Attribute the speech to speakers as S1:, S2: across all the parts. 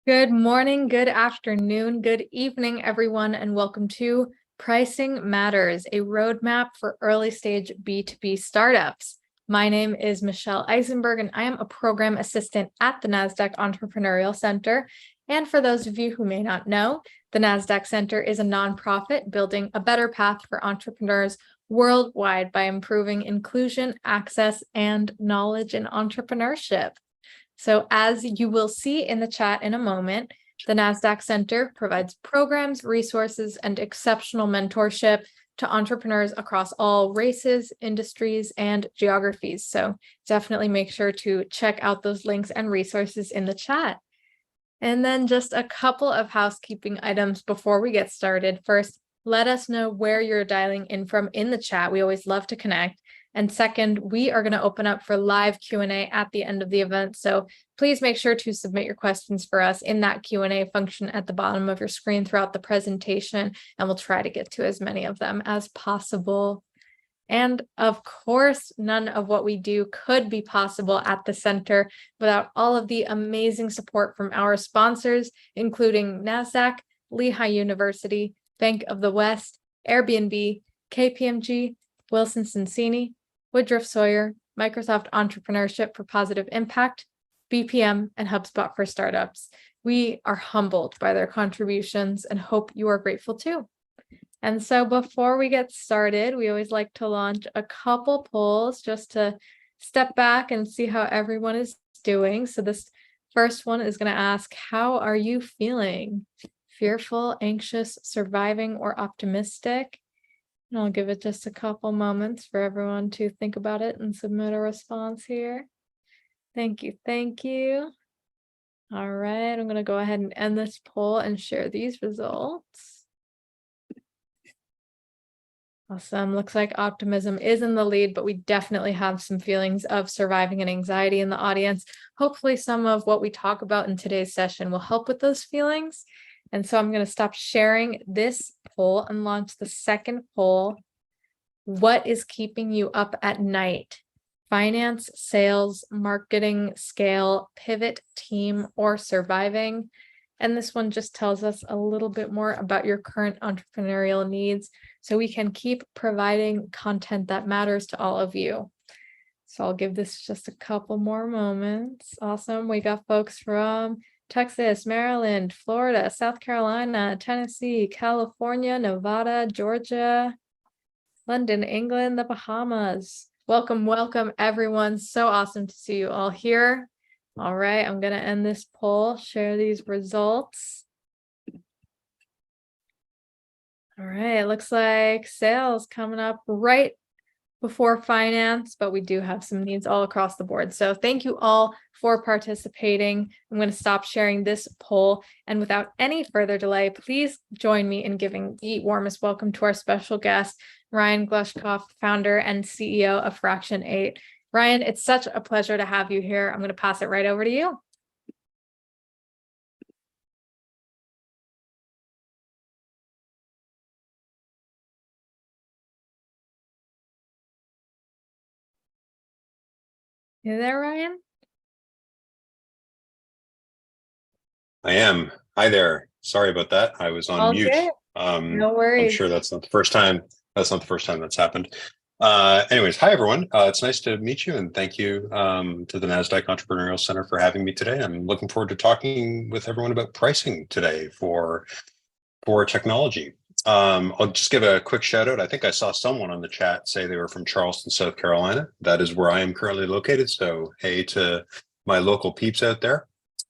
S1: Good morning, good afternoon, good evening, everyone, and welcome to Pricing Matters, a roadmap for early stage B2B startups. My name is Michelle Eisenberg, and I am a program assistant at the Nasdaq Entrepreneurial Center. And for those of you who may not know, the Nasdaq Center is a nonprofit building a better path for entrepreneurs worldwide by improving inclusion, access, and knowledge in entrepreneurship. So as you will see in the chat in a moment, the Nasdaq Center provides programs, resources, and exceptional mentorship to entrepreneurs across all races, industries, and geographies. So definitely make sure to check out those links and resources in the chat. And then just a couple of housekeeping items before we get started. First, let us know where you're dialing in from in the chat. We always love to connect. And second, we are going to open up for live Q&A at the end of the event. So please make sure to submit your questions for us in that Q&A function at the bottom of your screen throughout the presentation, and we'll try to get to as many of them as possible. And of course, none of what we do could be possible at the center without all of the amazing support from our sponsors, including Nasdaq, Lehigh University, Bank of the West, Airbnb, KPMG, Wilson Sonsini, Woodruff Sawyer, Microsoft Entrepreneurship for Positive Impact, BPM, and HubSpot for Startups. We are humbled by their contributions and hope you are grateful too. And so before we get started, we always like to launch a couple polls just to step back and see how everyone is doing. So this first one is going to ask, how are you feeling? Fearful, anxious, surviving, or optimistic? And I'll give it just a couple moments for everyone to think about it and submit a response here. Thank you. Thank you. All right, I'm going to go ahead and end this poll and share these results. Awesome. Looks like optimism is in the lead, but we definitely have some feelings of surviving and anxiety in the audience. Hopefully some of what we talk about in today's session will help with those feelings. And so I'm going to stop sharing this poll and launch the second poll. What is keeping you up at night? Finance, sales, marketing, scale, pivot, team, or surviving? And this one just tells us a little bit more about your current entrepreneurial needs so we can keep providing content that matters to all of you. So I'll give this just a couple more moments. Awesome. We got folks from Texas, Maryland, Florida, South Carolina, Tennessee, California, Nevada, Georgia, London, England, the Bahamas. Welcome, welcome, everyone. So awesome to see you all here. All right, I'm going to end this poll, share these results. All right, it looks like sales coming up right before finance, but we do have some needs all across the board. So thank you all for participating. I'm going to stop sharing this poll. And without any further delay, please join me in giving the warmest welcome to our special guest, Ryan Glushkoff, founder and CEO of Fraction8. Ryan, it's such a pleasure to have you here. I'm going to pass it right over to you. You there, Ryan?
S2: I am. Hi there. Sorry about that. I was on
S1: All
S2: mute.
S1: good. No worries.
S2: I'm sure that's not the first time. That's not the first time that's happened. Anyways, hi everyone. It's nice to meet you, and thank you to the Nasdaq Entrepreneurial Center for having me today. I'm looking forward to talking with everyone about pricing today for technology. I'll just give a quick shout out. I think I saw someone on the chat say they were from Charleston, South Carolina. That is where I am currently located. So hey to my local peeps out there.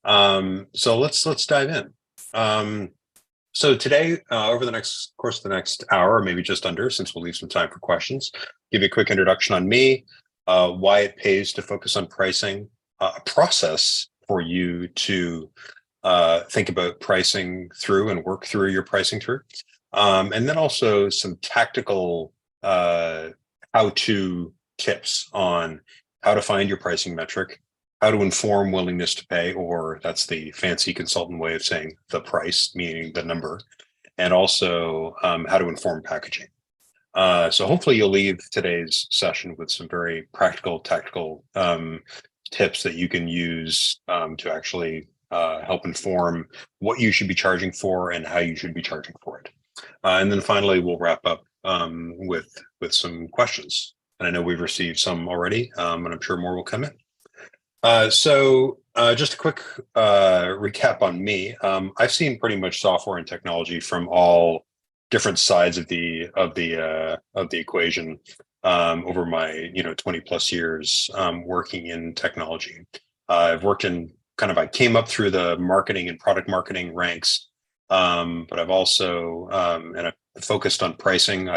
S2: So let's dive in. So today, over the course of the next hour, maybe just under, since we'll leave some time for questions, give you a quick introduction on me, why it pays to focus on pricing, a process for you to think about pricing through and work through your pricing through, and then also some tactical how-to tips on how to find your pricing metric, how to inform willingness to pay, or that's the fancy consultant way of saying the price, meaning the number, and also how to inform packaging. So hopefully you'll leave today's session with some very practical, tactical tips that you can use to actually help inform what you should be charging for and how you should be charging for it. And then finally, we'll wrap up with some questions. And I know we've received some already, and I'm sure more will come in. So just a quick recap on me. I've seen pretty much software and technology from all different sides of the equation over my 20 plus years working in technology. I've worked in I came up through the marketing and product marketing ranks, but I've also and I focused on pricing.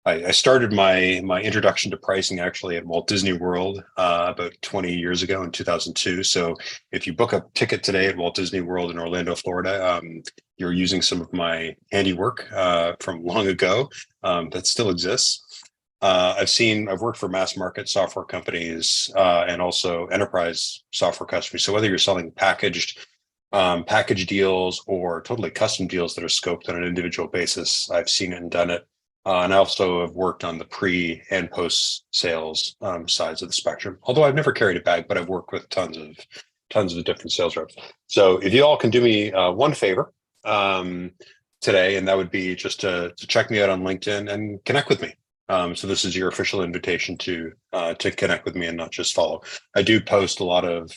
S2: I started my introduction to pricing actually at Walt Disney World about 20 years ago in 2002. So if you book a ticket today at Walt Disney World in Orlando, Florida, you're using some of my handiwork from long ago that still exists. I've worked for mass market software companies and also enterprise software customers. So whether you're selling package deals or totally custom deals that are scoped on an individual basis, I've seen it and done it. And I also have worked on the pre and post sales sides of the spectrum. Although I've never carried a bag, but I've worked with tons of different sales reps. So if you all can do me one favor today, and that would be just to check me out on LinkedIn and connect with me. So this is your official invitation to connect with me and not just follow. I do post a lot of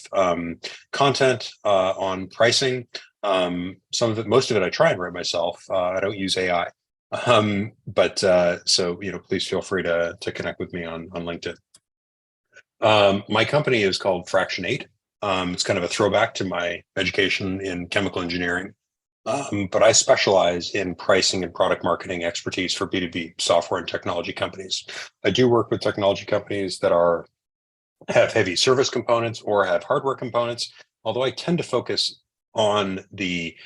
S2: content on pricing. Some of it, most of it, I try and write myself. I don't use AI. So please feel free to connect with me on LinkedIn. My company is called Fraction8. It's kind of a throwback to my education in chemical engineering, but I specialize in pricing and product marketing expertise for B2B software and technology companies. I do work with technology companies that have heavy service components or have hardware components, although I tend to focus on the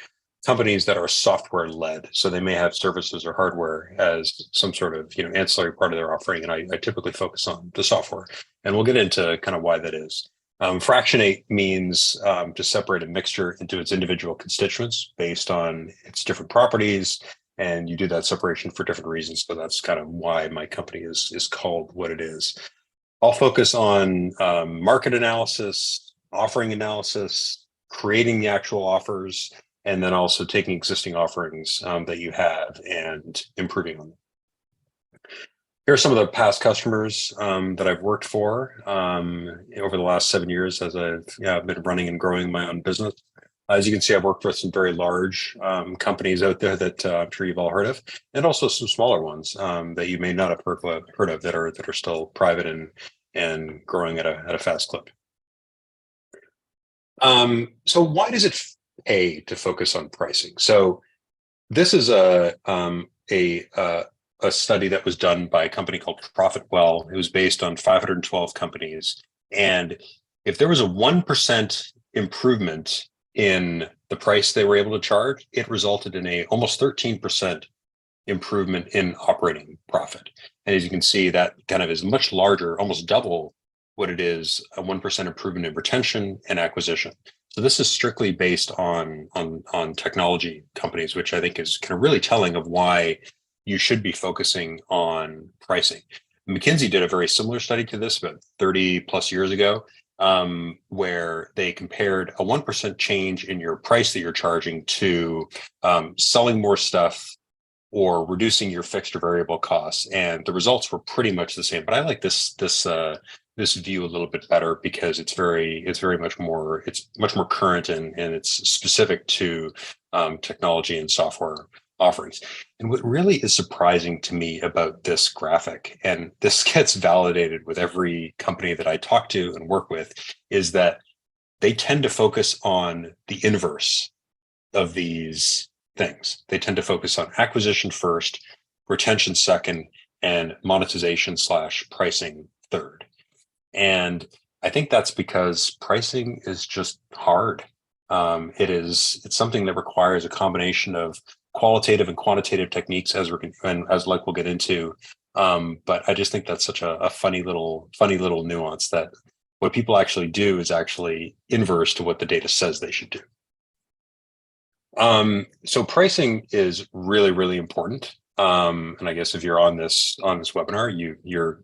S2: companies that are software led. So they may have services or hardware as some sort of ancillary part of their offering. And I typically focus on the software. And we'll get into kind of why that is. Fraction8 means to separate a mixture into its individual constituents based on its different properties. And you do that separation for different reasons. So that's kind of why my company is called what it is. I'll focus on market analysis, offering analysis, creating the actual offers, and then also taking existing offerings that you have and improving on them. Here are some of the past customers that I've worked for over the last 7 years as I've been running and growing my own business. As you can see, I've worked with some very large companies out there that I'm sure you've all heard of, and also some smaller ones that you may not have heard of that are still private and growing at a fast clip. So why does it pay to focus on pricing? So this is a study that was done by a company called ProfitWell. It was based on 512 companies. And if there was a 1% improvement in the price they were able to charge, it resulted in a almost 13% improvement in operating profit. And as you can see, that kind of is much larger, almost double what it is, a 1% improvement in retention and acquisition. So this is strictly based on technology companies, which I think is kind of really telling of why you should be focusing on pricing. McKinsey did a very similar study to this about 30 plus years ago, where they compared a 1% change in your price that you're charging to selling more stuff or reducing your fixed or variable costs. And the results were pretty much the same. But I like this view a little bit better because it's much more current and it's specific to technology and software offerings. And what really is surprising to me about this graphic, and this gets validated with every company that I talk to and work with, is that they tend to focus on the inverse of these things. They tend to focus on acquisition first, retention second, and monetization / pricing third. And I think that's because pricing is just hard. It's something that requires a combination of qualitative and quantitative techniques, as we'll get into. But I just think that's such a funny little nuance that what people actually do is actually inverse to what the data says they should do. So pricing is really, really important. And I guess if you're on this webinar,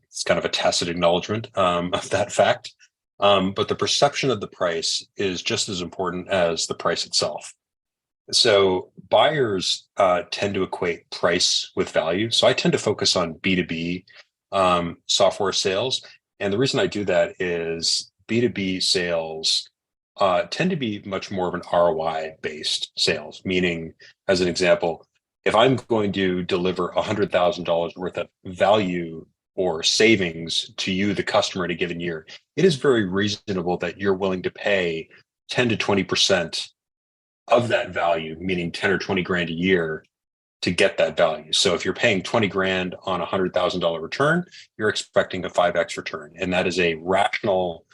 S2: it's kind of a tacit acknowledgement of that fact. But the perception of the price is just as important as the price itself. So buyers tend to equate price with value. So I tend to focus on B2B software sales. And the reason I do that is B2B sales tend to be much more of an ROI based sales, meaning, as an example, if I'm going to deliver $100,000 worth of value or savings to you, the customer, in a given year, it is very reasonable that you're willing to pay 10 to 20% of that value, meaning 10 or 20 grand a year, to get that value. So if you're paying 20 grand on a $100,000 return, you're expecting a 5x return. And that is a rational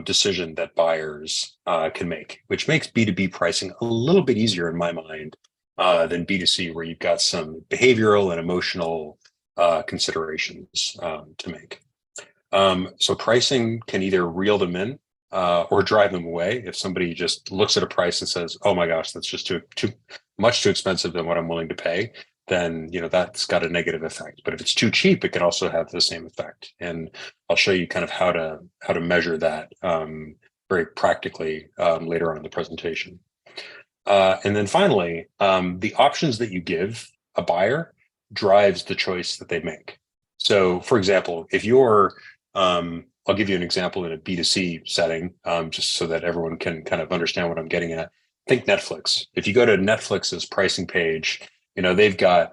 S2: decision that buyers can make, which makes B2B pricing a little bit easier in my mind than B2C, where you've got some behavioral and emotional considerations to make. So pricing can either reel them in or drive them away. If somebody just looks at a price and says, "Oh my gosh, that's just too much too expensive than what I'm willing to pay," then that's got a negative effect. But if it's too cheap, it can also have the same effect. And I'll show you kind of how to measure that very practically later on in the presentation. And then finally, the options that you give a buyer drives the choice that they make. So, for example, if you're I'll give you an example in a B2C setting, just so that everyone can kind of understand what I'm getting at. Think Netflix. If you go to Netflix's pricing page, they've got,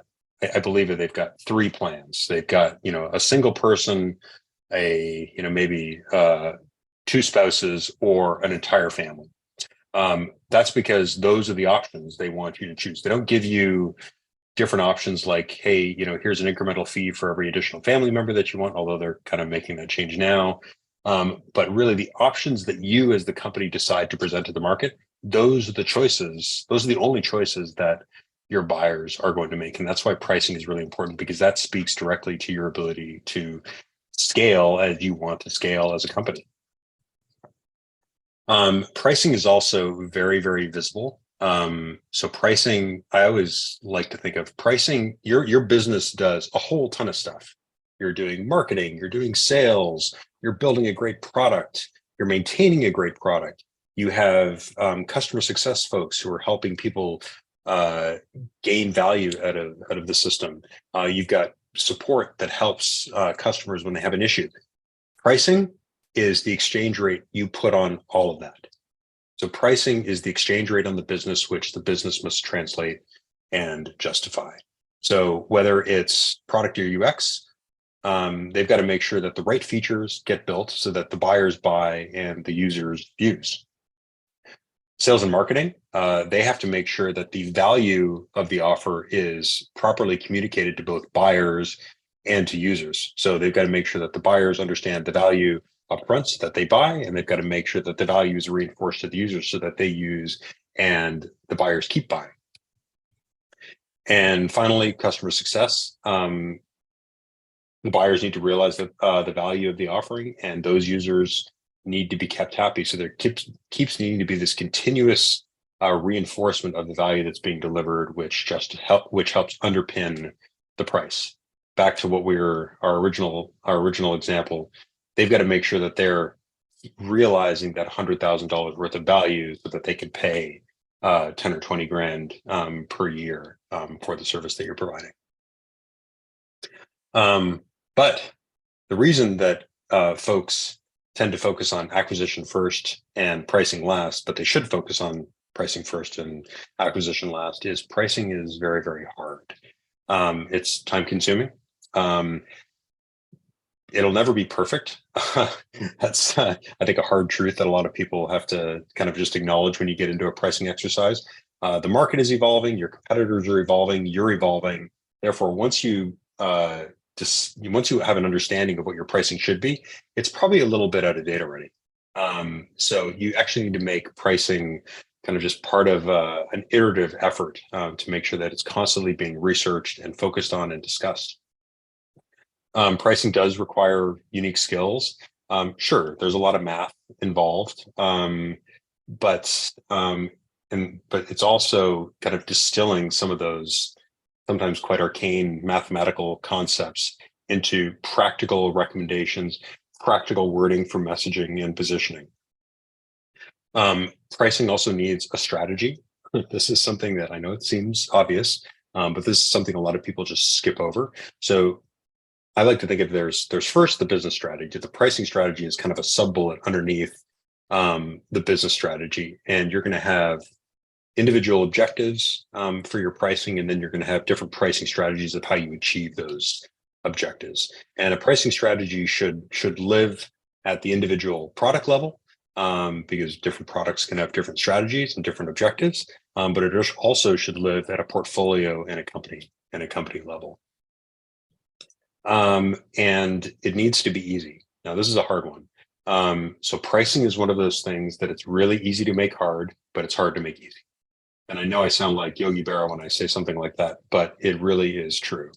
S2: I believe that they've got 3 plans. They've got, a single person, maybe 2 spouses, or an entire family. That's because those are the options they want you to choose. They don't give you different options like, hey, here's an incremental fee for every additional family member that you want, although they're kind of making that change now. But really the options that you as the company decide to present to the market, those are the choices. Those are the only choices that your buyers are going to make. And that's why pricing is really important, because that speaks directly to your ability to scale as you want to scale as a company. Pricing is also very, very visible. So pricing, I always like to think of pricing, your business does a whole ton of stuff. You're doing marketing, you're doing sales, you're building a great product, you're maintaining a great product. You have customer success folks who are helping people gain value out of the system. You've got support that helps customers when they have an issue. Pricing is the exchange rate you put on all of that. So pricing is the exchange rate on the business, which the business must translate and justify. So whether it's product or UX, they've got to make sure that the right features get built so that the buyers buy and the users use. Sales and marketing, they have to make sure that the value of the offer is properly communicated to both buyers and to users. So they've got to make sure that the buyers understand the value upfront so that they buy, and they've got to make sure that the value is reinforced to the users so that they use and the buyers keep buying. And finally, customer success. The buyers need to realize that the value of the offering, and those users need to be kept happy. So there keeps needing to be this continuous reinforcement of the value that's being delivered, which helps underpin the price. Back to what our original example. They've got to make sure that they're realizing that $100,000 worth of value so that they can pay 10 or 20 grand per year for the service that you're providing. But the reason that folks tend to focus on acquisition first and pricing last, but they should focus on pricing first and acquisition last, is pricing is very, very hard. It's time consuming. It'll never be perfect. That's, I think, a hard truth that a lot of people have to kind of just acknowledge when you get into a pricing exercise. The market is evolving, your competitors are evolving, you're evolving. Therefore, once you have an understanding of what your pricing should be, it's probably a little bit out of date already. So you actually need to make pricing kind of just part of an iterative effort to make sure that it's constantly being researched and focused on and discussed. Pricing does require unique skills. Sure, there's a lot of math involved, but it's also kind of distilling some of those sometimes quite arcane mathematical concepts into practical recommendations practical wording for messaging and positioning. Pricing also needs a strategy. This is something that I know it seems obvious, but this is something a lot of people just skip over. So I like to think of there's first the business strategy. The pricing strategy is kind of a sub-bullet underneath the business strategy, and you're going to have individual objectives for your pricing, and then you're going to have different pricing strategies of how you achieve those objectives. And a pricing strategy should live at the individual product level, because different products can have different strategies and different objectives, but it also should live at a portfolio and a company level. And it needs to be easy. Now, this is a hard one. So pricing is one of those things that it's really easy to make hard, but it's hard to make easy. And I know I sound like Yogi Berra when I say something like that, but it really is true.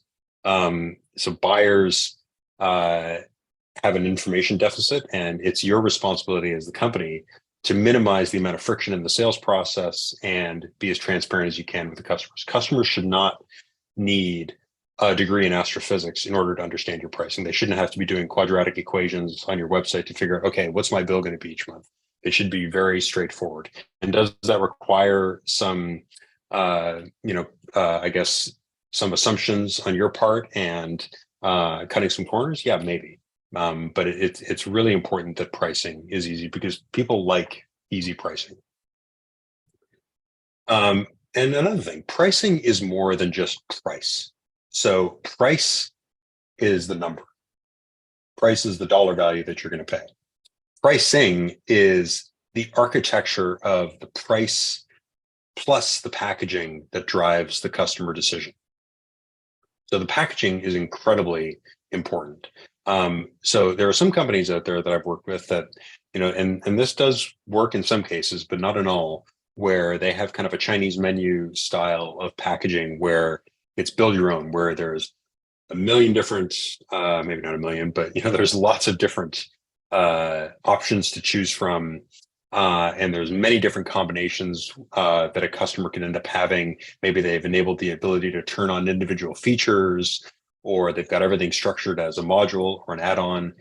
S2: So buyers have an information deficit, and it's your responsibility as the company to minimize the amount of friction in the sales process and be as transparent as you can with the customers. Customers should not need a degree in astrophysics in order to understand your pricing. They shouldn't have to be doing quadratic equations on your website to figure out, okay, what's my bill going to be each month? It should be very straightforward. And does that require some, I guess, some assumptions on your part and cutting some corners? Yeah, maybe. But it's really important that pricing is easy because people like easy pricing. And another thing, pricing is more than just price. So price is the number. Price is the dollar value that you're going to pay. Pricing is the architecture of the price plus the packaging that drives the customer decision. So the packaging is incredibly important. So there are some companies out there that I've worked with that, and this does work in some cases, but not in all, where they have kind of a Chinese menu style of packaging where it's build your own, where there's a million different, maybe not a million, but there's lots of different options to choose from. And there's many different combinations that a customer can end up having. Maybe they've enabled the ability to turn on individual features, or they've got everything structured as a module or an add-on.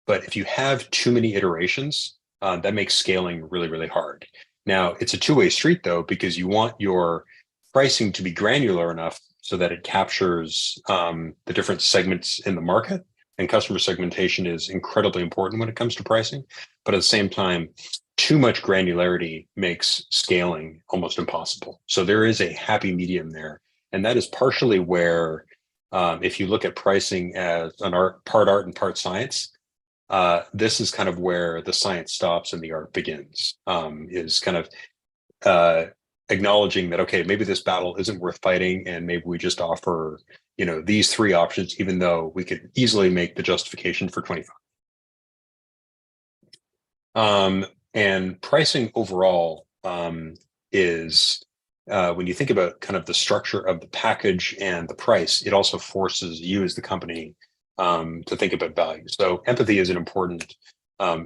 S2: But if you have too many iterations, that makes scaling really, really hard. Now, it's a two-way street, though, because you want your pricing to be granular enough so that it captures the different segments in the market. And customer segmentation is incredibly important when it comes to pricing. But at the same time, too much granularity makes scaling almost impossible. So there is a happy medium there. And that is partially where, if you look at pricing as part art and part science, this is kind of where the science stops and the art begins, is kind of acknowledging that, okay, maybe this battle isn't worth fighting, and maybe we just offer, these three options, even though we could easily make the justification for 25. And pricing overall is, when you think about kind of the structure of the package and the price, it also forces you as the company to think about value. So empathy is an important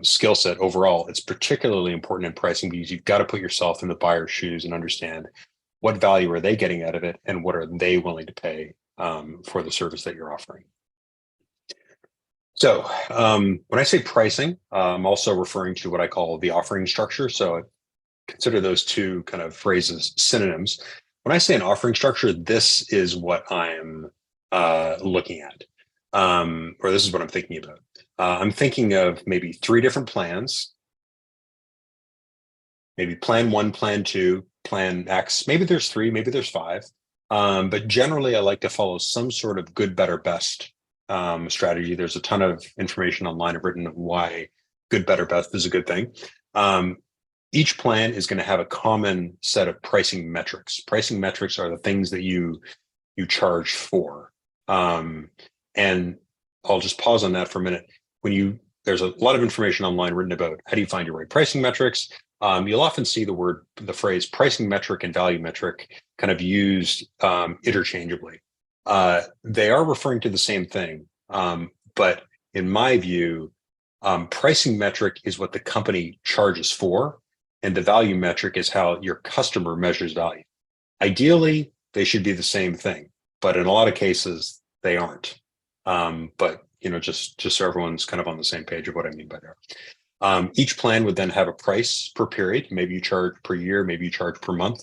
S2: skill set overall. It's particularly important in pricing because you've got to put yourself in the buyer's shoes and understand what value are they getting out of it and what are they willing to pay for the service that you're offering. So when I say pricing, I'm also referring to what I call the offering structure. So consider those two kind of phrases synonyms. When I say an offering structure, this is what I'm looking at, or this is what I'm thinking about. I'm thinking of maybe 3 different plans, maybe plan 1, plan 2, plan X. Maybe there's 3, maybe there's 5. But generally, I like to follow some sort of good, better, best strategy. There's a ton of information online I've written on why good, better, best is a good thing. Each plan is going to have a common set of pricing metrics. Pricing metrics are the things that you charge for. And I'll just pause on that for a minute. There's a lot of information online written about how do you find your right pricing metrics. You'll often see the phrase pricing metric and value metric kind of used interchangeably. They are referring to the same thing, but in my view, pricing metric is what the company charges for, and the value metric is how your customer measures value. Ideally, they should be the same thing, but in a lot of cases, they aren't. But just so everyone's kind of on the same page of what I mean by there. Each plan would then have a price per period. Maybe you charge per year, maybe you charge per month.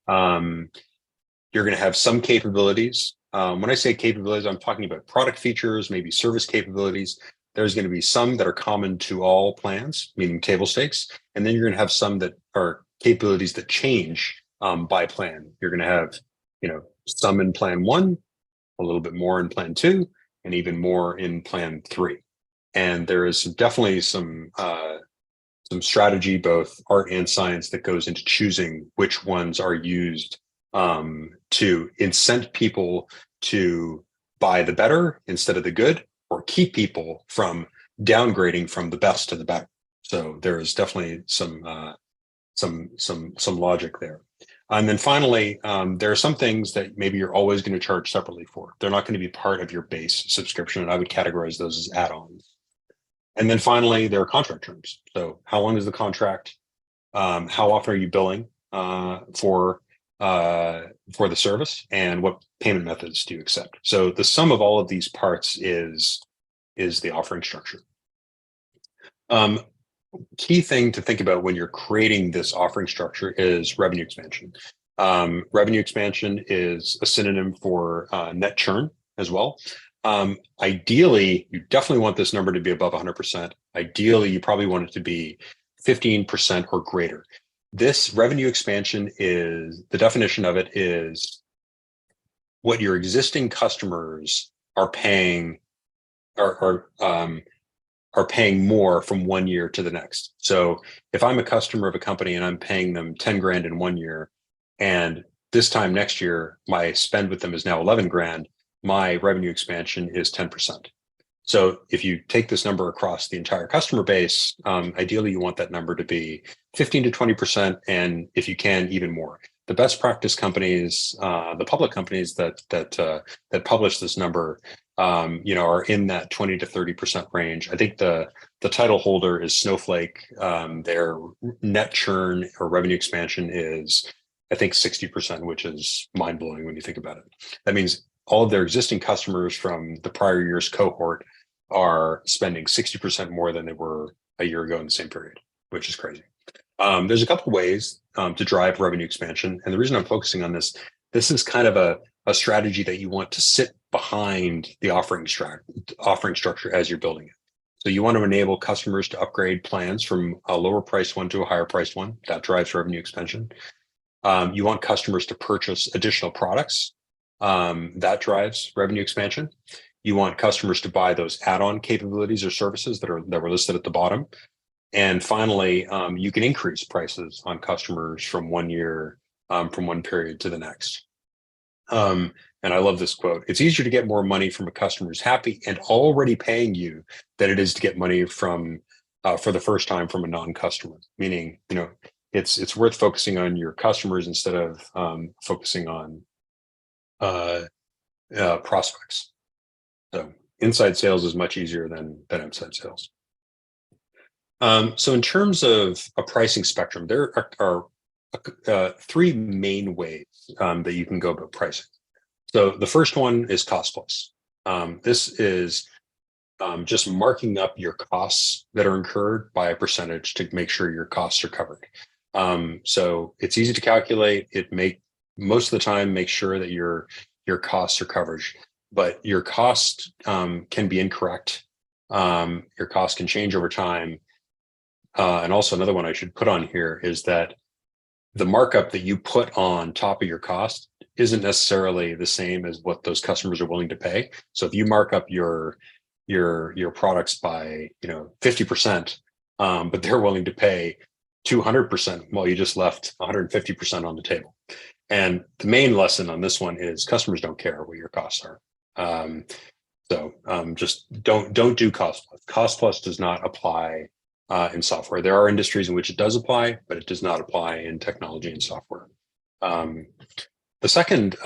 S2: You're going to have some capabilities. When I say capabilities, I'm talking about product features, maybe service capabilities. There's going to be some that are common to all plans, meaning table stakes. And then you're going to have some that are capabilities that change by plan. You're going to have, some in plan 1, a little bit more in plan 2, and even more in plan 3. And there is definitely some strategy, both art and science, that goes into choosing which ones are used to incent people to buy the better instead of the good, or keep people from downgrading from the best to the better. So there is definitely some logic there. And then finally, there are some things that maybe you're always going to charge separately for. They're not going to be part of your base subscription, and I would categorize those as add-ons. And then finally, there are contract terms. So how long is the contract? How often are you billing for the service, and what payment methods do you accept? So the sum of all of these parts is the offering structure. Key thing to think about when you're creating this offering structure is revenue expansion. Revenue expansion is a synonym for net churn as well. Ideally, you definitely want this number to be above 100%. Ideally, you probably want it to be 15% or greater. This revenue expansion is, the definition of it is what your existing customers are paying, are paying more from one year to the next. So if I'm a customer of a company and I'm paying them 10 grand in 1 year, and this time next year, my spend with them is now 11 grand, my revenue expansion is 10%. So if you take this number across the entire customer base, ideally you want that number to be 15 to 20%, and if you can, even more. The best practice companies, the public companies that publish this number, are in that 20 to 30% range. I think the title holder is Snowflake. Their net churn or revenue expansion is, I think, 60%, which is mind blowing when you think about it. That means all of their existing customers from the prior year's cohort are spending 60% more than they were a year ago in the same period, which is crazy. There's a couple of ways to drive revenue expansion. And the reason I'm focusing on this is kind of a strategy that you want to sit behind the offering structure as you're building it. So you want to enable customers to upgrade plans from a lower priced one to a higher priced one. That drives revenue expansion. You want customers to purchase additional products. That drives revenue expansion. You want customers to buy those add-on capabilities or services that were listed at the bottom. And finally, you can increase prices on customers from 1 year, from one period to the next. And I love this quote: "It's easier to get more money from a customer who's happy and already paying you than it is to get money from for the first time from a non-customer." Meaning, it's worth focusing on your customers instead of focusing on prospects. So inside sales is much easier than outside sales. So in terms of a pricing spectrum, there are three main ways that you can go about pricing. So the first one is cost plus. This is just marking up your costs that are incurred by a percentage to make sure your costs are covered. So it's easy to calculate. Most of the time make sure that your costs are covered, but your cost can be incorrect. Your cost can change over time. And also another one I should put on here is that the markup that you put on top of your cost isn't necessarily the same as what those customers are willing to pay. So if you mark up your products by 50%, but they're willing to pay 200%, well, you just left 150% on the table. And the main lesson on this one is customers don't care what your costs are. So just don't do cost plus. Cost plus does not apply in software. There are industries in which it does apply, but it does not apply in technology and software. The second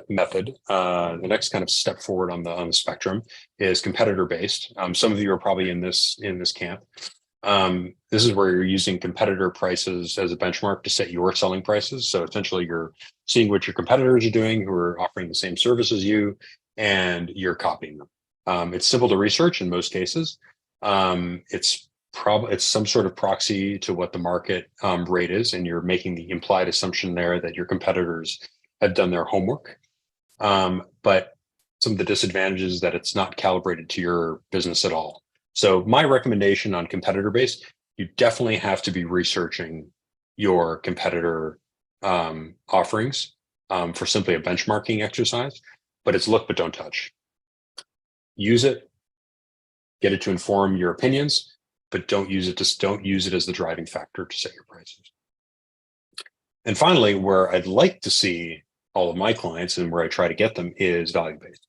S2: method, the next kind of step forward on the spectrum, is competitor based. Some of you are probably in this camp. This is where you're using competitor prices as a benchmark to set your selling prices. So essentially, you're seeing what your competitors are doing who are offering the same service as you, and you're copying them. It's simple to research in most cases. It's some sort of proxy to what the market rate is, and you're making the implied assumption there that your competitors have done their homework. But some of the disadvantages is that it's not calibrated to your business at all. So my recommendation on competitor base, you definitely have to be researching your competitor offerings for simply a benchmarking exercise, but it's look but don't touch. Use it, get it to inform your opinions, but don't use it as the driving factor to set your prices. And finally, where I'd like to see all of my clients and where I try to get them is value-based.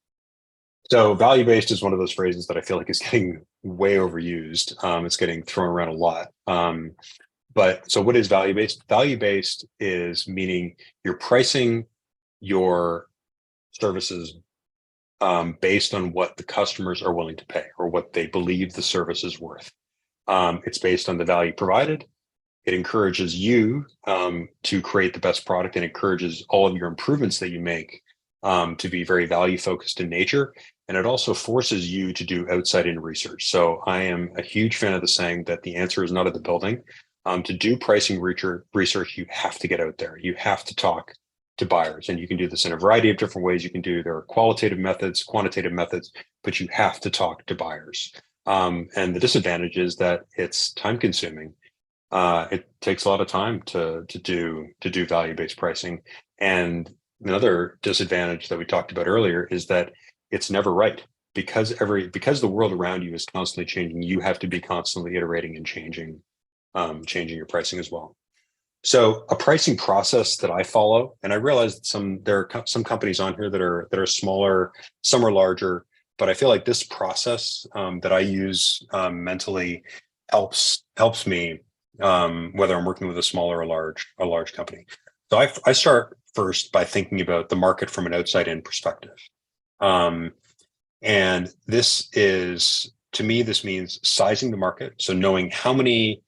S2: So value-based is one of those phrases that I feel like is getting way overused. It's getting thrown around a lot. But so what is value-based? Value-based is meaning you're pricing your services based on what the customers are willing to pay or what they believe the service is worth. It's based on the value provided. It encourages you to create the best product and encourages all of your improvements that you make to be very value focused in nature. And it also forces you to do outside-in research. So I am a huge fan of the saying that the answer is not at the building. To do pricing research, you have to get out there. You have to talk to buyers, and you can do this in a variety of different ways. There are qualitative methods, quantitative methods, but you have to talk to buyers. And the disadvantage is that it's time consuming. It takes a lot of time to do value-based pricing. And another disadvantage that we talked about earlier is that it's never right, because the world around you is constantly changing. You have to be constantly iterating and changing your pricing as well. So a pricing process that I follow, and I realize that there are some companies on here that are smaller, some are larger, but I feel like this process that I use mentally helps me whether I'm working with a small or a large company. So I start first by thinking about the market from an outside-in perspective. And this means sizing the market. So knowing how many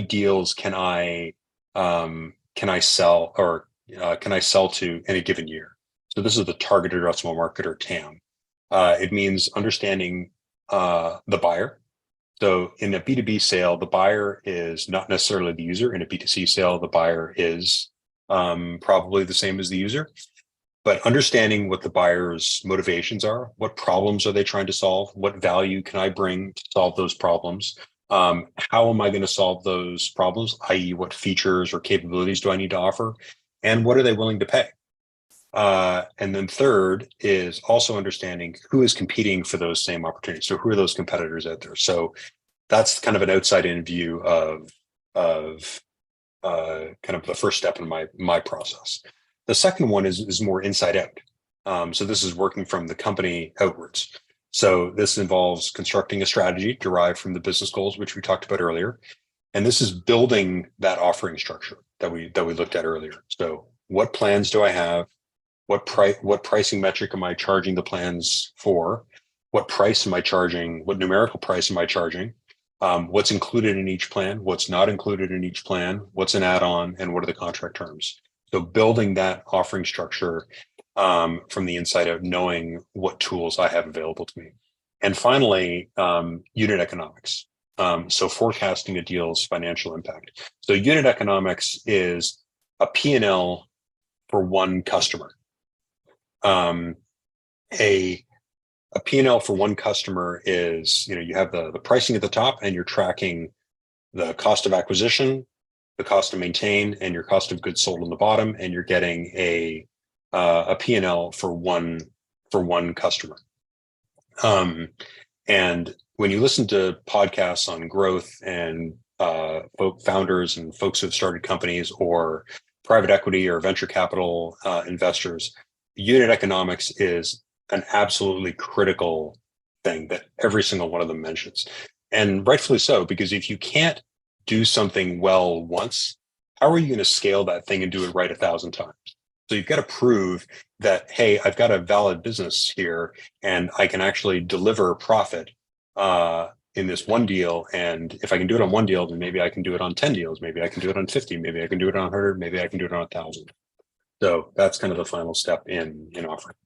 S2: deals can I sell to in a given year. So this is the target addressable market, or TAM. It means understanding the buyer. So in a B2B sale, the buyer is not necessarily the user. In a B2C sale, the buyer is probably the same as the user. But understanding what the buyer's motivations are, what problems are they trying to solve, what value can I bring to solve those problems, how am I going to solve those problems, i.e. what features or capabilities do I need to offer, and what are they willing to pay? And then third is also understanding who is competing for those same opportunities. So who are those competitors out there? So that's kind of an outside-in view of kind of the first step in my process. The second one is more inside out. So this is working from the company outwards. So this involves constructing a strategy derived from the business goals, which we talked about earlier. And this is building that offering structure that we looked at earlier. So what plans do I have? What pricing metric am I charging the plans for? What price am I charging? What numerical price am I charging? What's included in each plan? What's not included in each plan? What's an add-on? And what are the contract terms? So building that offering structure from the inside out, knowing what tools I have available to me. And finally, unit economics. So forecasting a deal's financial impact. So unit economics is a P&L for one customer. A P&L for one customer is, you have the pricing at the top, and you're tracking the cost of acquisition, the cost to maintain, and your cost of goods sold on the bottom, and you're getting a P&L for one customer. And when you listen to podcasts on growth and founders and folks who have started companies, or private equity or venture capital investors, unit economics is an absolutely critical thing that every single one of them mentions. And rightfully so, because if you can't do something well once, how are you going to scale that thing and do it right 1,000 times? So you've got to prove that, hey, I've got a valid business here and I can actually deliver profit in this one deal. And if I can do it on one deal, then maybe I can do it on 10 deals. Maybe I can do it on 50. Maybe I can do it on 100. Maybe I can do it on 1,000. So that's kind of the final step in offering.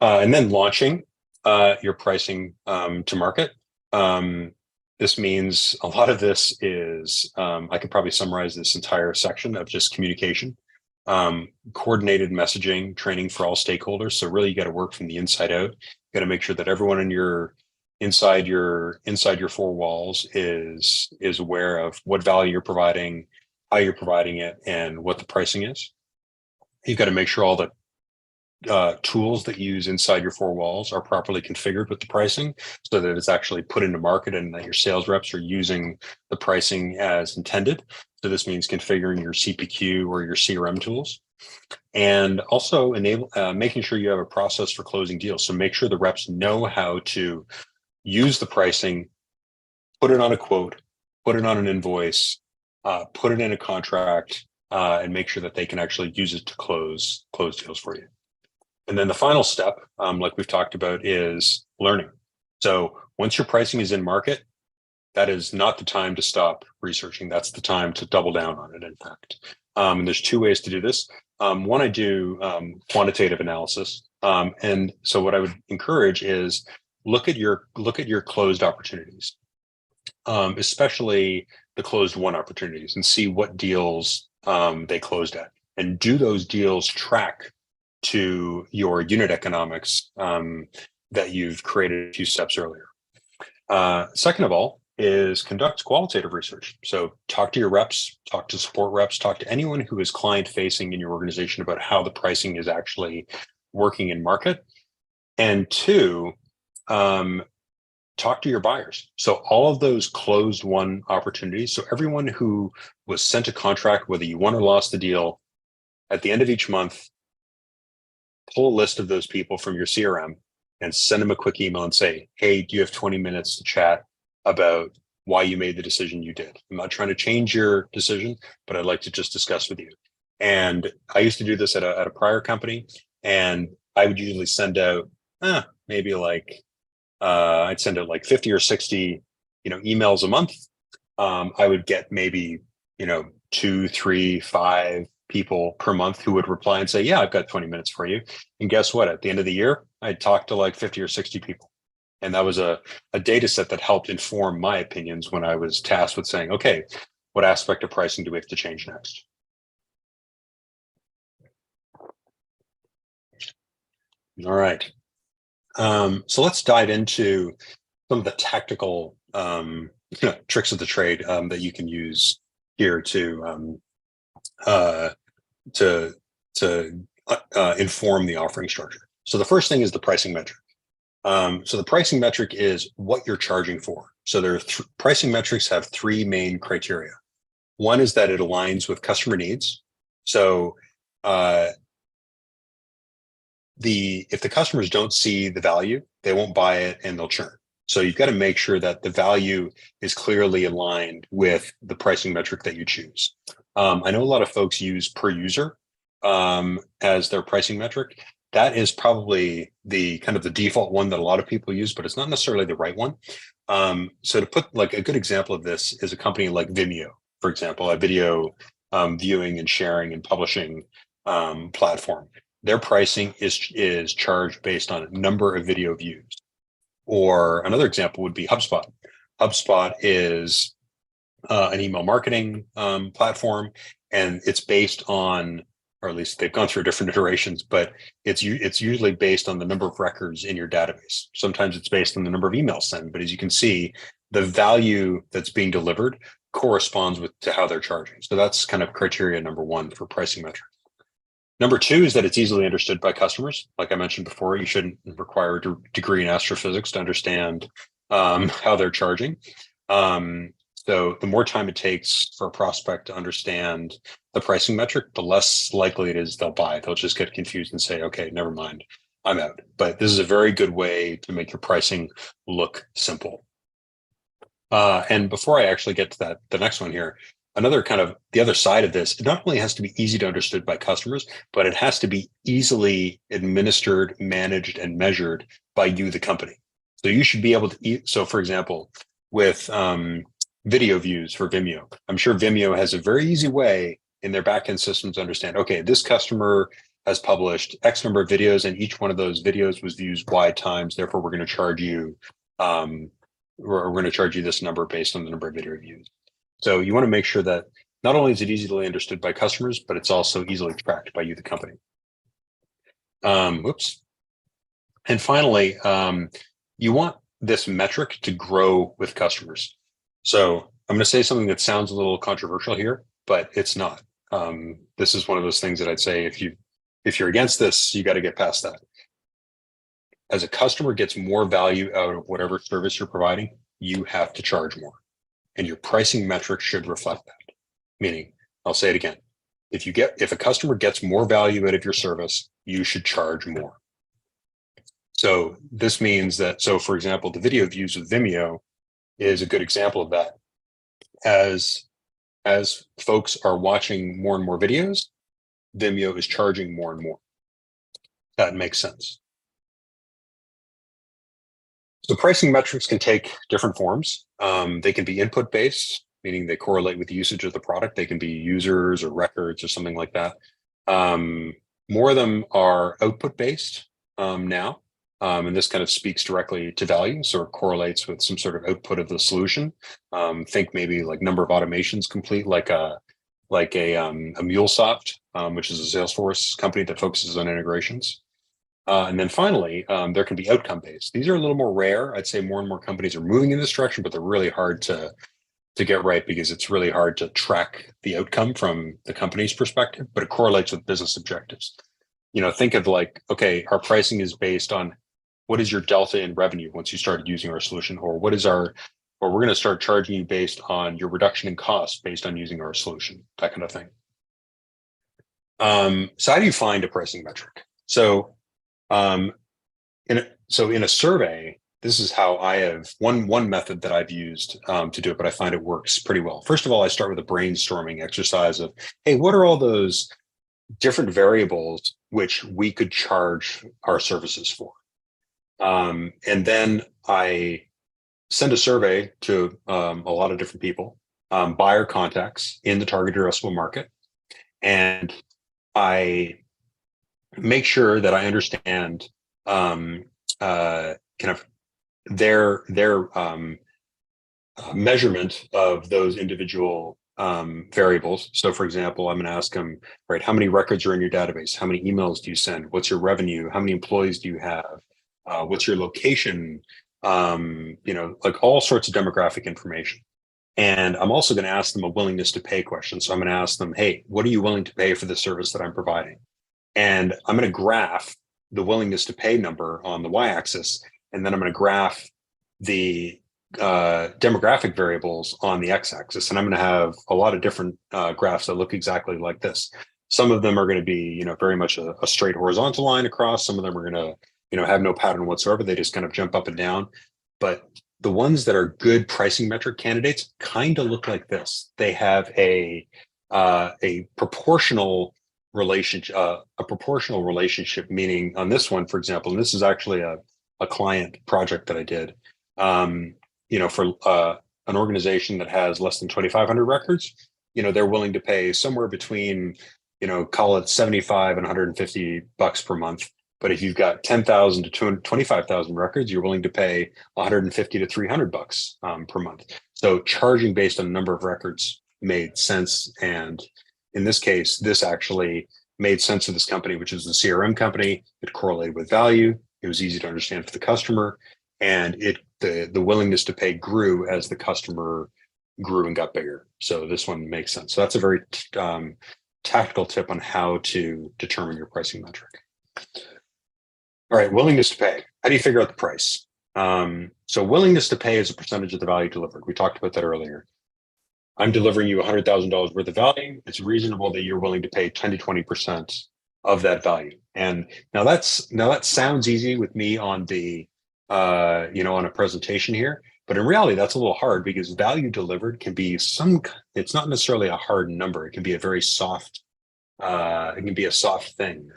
S2: And then launching. your pricing to market. This means a lot of this is, I could probably summarize this entire section of just communication, coordinated messaging, training for all stakeholders. So really you got to work from the inside out. You got to make sure that everyone in your inside your four walls is aware of what value you're providing, how you're providing it, and what the pricing is. You've got to make sure all the tools that you use inside your four walls are properly configured with the pricing so that it's actually put into market and that your sales reps are using the pricing as intended. So this means configuring your CPQ or your CRM tools, and also making sure you have a process for closing deals. So make sure the reps know how to use the pricing, put it on a quote, put it on an invoice, put it in a contract, and make sure that they can actually use it to close deals for you. And then the final step, like we've talked about, is learning. So once your pricing is in market, that is not the time to stop researching. That's the time to double down on it, in fact. And there's two ways to do this. One, I do quantitative analysis. And so what I would encourage is look at your closed opportunities, especially the closed won opportunities, and see what deals they closed at. And do those deals track to your unit economics that you've created a few steps earlier? Second of all is conduct qualitative research. So talk to your reps, talk to support reps, talk to anyone who is client facing in your organization about how the pricing is actually working in market. And two, talk to your buyers. So all of those closed won opportunities. So everyone who was sent a contract, whether you won or lost the deal, at the end of each month, pull a list of those people from your CRM and send them a quick email and say, hey, do you have 20 minutes to chat about why you made the decision you did? I'm not trying to change your decision, but I'd like to just discuss with you. And I used to do this at a prior company, and I would usually send out maybe like I'd send out like 50 or 60 emails a month. I would get maybe 2, 3, 5 people per month who would reply and say, yeah, I've got 20 minutes for you. And guess what? At the end of the year, I'd talk to like 50 or 60 people. And that was a data set that helped inform my opinions when I was tasked with saying, okay, what aspect of pricing do we have to change next? All right. So let's dive into some of the tactical tricks of the trade that you can use here to inform the offering structure. So the first thing is the pricing metric. So the pricing metric is what you're charging for. So there are pricing metrics have three main criteria. One is that it aligns with customer needs. So if the customers don't see the value, they won't buy it and they'll churn. So you've got to make sure that the value is clearly aligned with the pricing metric that you choose. I know a lot of folks use per user as their pricing metric. That is probably the kind of the default one that a lot of people use, but it's not necessarily the right one. So to put like a good example of this is a company like Vimeo, for example, a video viewing and sharing and publishing platform. Their pricing is charged based on a number of video views. Or another example would be HubSpot. HubSpot is an email marketing platform, and it's based on, or at least they've gone through different iterations, but it's usually based on the number of records in your database. Sometimes it's based on the number of emails sent, but as you can see, the value that's being delivered corresponds to how they're charging. So that's kind of criteria number one for pricing metrics. Number two is that it's easily understood by customers. Like I mentioned before, you shouldn't require a degree in astrophysics to understand how they're charging. So the more time it takes for a prospect to understand the pricing metric, the less likely it is they'll buy. They'll just get confused and say, okay, never mind, I'm out. But this is a very good way to make your pricing look simple. And before I actually get to the next one here, another kind of the other side of this, it not only has to be easy to understood by customers, but it has to be easily administered, managed, and measured by you, the company. So you should be able to, so for example, with video views for Vimeo, I'm sure Vimeo has a very easy way in their backend systems to understand, okay, this customer has published X number of videos, and each one of those videos was viewed Y times. Therefore, we're going to charge you, we're going to charge you this number based on the number of video views. So you want to make sure that not only is it easily understood by customers, but it's also easily tracked by you, the company. Whoops. And finally, you want this metric to grow with customers. So I'm going to say something that sounds a little controversial here, but it's not. This is one of those things that I'd say if you're against this, you got to get past that. As a customer gets more value out of whatever service you're providing, you have to charge more. And your pricing metrics should reflect that. Meaning, I'll say it again. If a customer gets more value out of your service, you should charge more. So this means that, so for example, the video views with Vimeo is a good example of that. As folks are watching more and more videos, Vimeo is charging more and more. That makes sense. So pricing metrics can take different forms. They can be input-based, meaning they correlate with the usage of the product. They can be users or records or something like that. More of them are output-based now. And this kind of speaks directly to value, so it correlates with some sort of output of the solution. Think maybe like number of automations complete, like a MuleSoft, which is a Salesforce company that focuses on integrations. And then finally, there can be outcome-based. These are a little more rare. I'd say more and more companies are moving in this direction, but they're really hard to get right because it's really hard to track the outcome from the company's perspective, but it correlates with business objectives. Think of like, okay, our pricing is based on what is your delta in revenue once you started using our solution, or we're going to start charging you based on your reduction in cost based on using our solution, that kind of thing. So how do you find a pricing metric? So in a survey, this is how I have one method that I've used to do it, but I find it works pretty well. First of all, I start with a brainstorming exercise of, hey, what are all those different variables which we could charge our services for? And then I send a survey to a lot of different people, buyer contacts in the target addressable market, and I make sure that I understand kind of their measurement of those individual variables. So for example, I'm going to ask them, right, how many records are in your database? How many emails do you send? What's your revenue? How many employees do you have? What's your location? Like all sorts of demographic information. And I'm also going to ask them a willingness to pay question. So I'm going to ask them, hey, what are you willing to pay for the service that I'm providing? And I'm going to graph the willingness to pay number on the y-axis, and then I'm going to graph the demographic variables on the x-axis. And I'm going to have a lot of different graphs that look exactly like this. Some of them are going to be, very much a straight horizontal line across. Some of them are going to, have no pattern whatsoever. They just kind of jump up and down. But the ones that are good pricing metric candidates kind of look like this. They have a proportional relationship, meaning on this one, for example, and this is actually a client project that I did, for an organization that has less than 2,500 records, they're willing to pay somewhere between, call it 75 and $150 per month. But if you've got 10,000 to 25,000 records, you're willing to pay $150 to $300 per month. So charging based on the number of records made sense. And in this case, this actually made sense for this company, which is the CRM company. It correlated with value. It was easy to understand for the customer. And the willingness to pay grew as the customer grew and got bigger. So this one makes sense. So that's a very tactical tip on how to determine your pricing metric. All right, willingness to pay. How do you figure out the price? So willingness to pay is a percentage of the value delivered. We talked about that earlier. I'm delivering you $100,000 worth of value. It's reasonable that you're willing to pay 10 to 20% of that value. And now that sounds easy with me on the on a presentation here, but in reality, that's a little hard because value delivered can be it's not necessarily a hard number. It can be a very soft, it can be a soft thing.